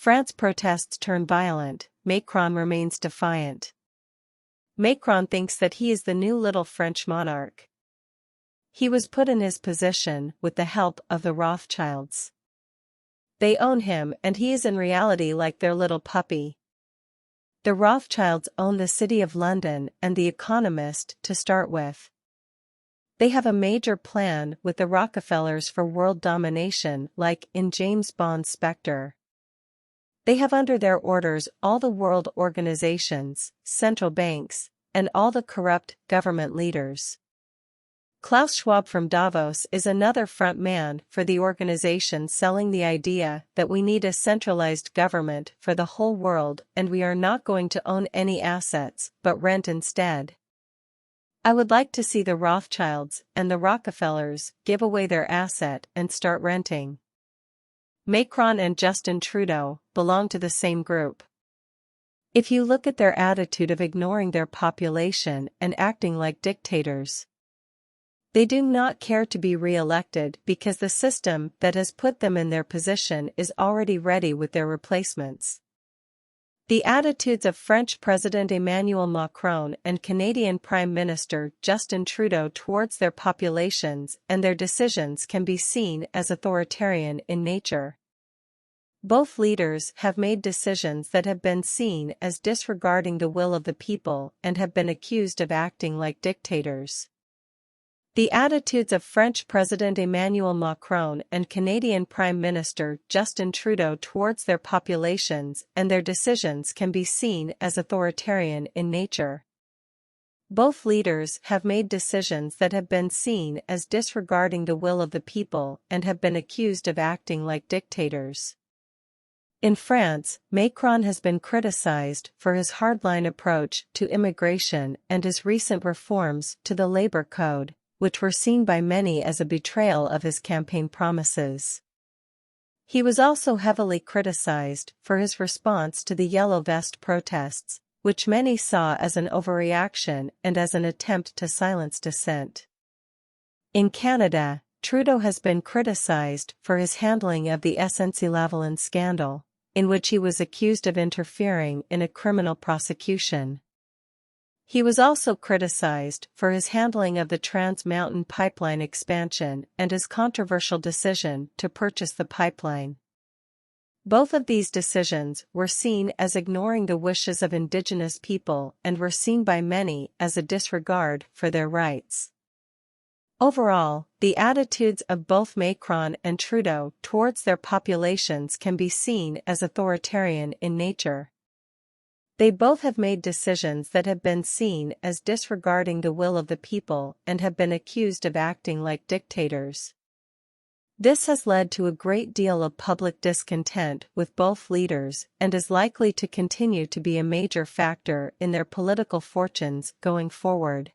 France protests turn violent, Macron remains defiant. Macron thinks that he is the new little French monarch. He was put in his position with the help of the Rothschilds. They own him and he is in reality like their little puppy. The Rothschilds own the City of London and The Economist to start with. They have a major plan with the Rockefellers for world domination, like in James Bond's Spectre. They have under their orders all the world organizations, central banks, and all the corrupt government leaders. Klaus Schwab from Davos is another front man for the organization selling the idea that we need a centralized government for the whole world and we are not going to own any assets but rent instead. I would like to see the Rothschilds and the Rockefellers give away their asset and start renting. Macron and Justin Trudeau belong to the same group. If you look at their attitude of ignoring their population and acting like dictators, they do not care to be re-elected because the system that has put them in their position is already ready with their replacements. The attitudes of French President Emmanuel Macron and Canadian Prime Minister Justin Trudeau towards their populations and their decisions can be seen as authoritarian in nature. Both leaders have made decisions that have been seen as disregarding the will of the people and have been accused of acting like dictators. The attitudes of French President Emmanuel Macron and Canadian Prime Minister Justin Trudeau towards their populations and their decisions can be seen as authoritarian in nature. Both leaders have made decisions that have been seen as disregarding the will of the people and have been accused of acting like dictators. In France, Macron has been criticized for his hardline approach to immigration and his recent reforms to the labor code, which were seen by many as a betrayal of his campaign promises. He was also heavily criticized for his response to the Yellow Vest protests, which many saw as an overreaction and as an attempt to silence dissent. In Canada, Trudeau has been criticized for his handling of the SNC-Lavalin scandal, in which he was accused of interfering in a criminal prosecution. He was also criticized for his handling of the Trans Mountain Pipeline expansion and his controversial decision to purchase the pipeline. Both of these decisions were seen as ignoring the wishes of Indigenous people and were seen by many as a disregard for their rights. Overall, the attitudes of both Macron and Trudeau towards their populations can be seen as authoritarian in nature. They both have made decisions that have been seen as disregarding the will of the people and have been accused of acting like dictators. This has led to a great deal of public discontent with both leaders and is likely to continue to be a major factor in their political fortunes going forward.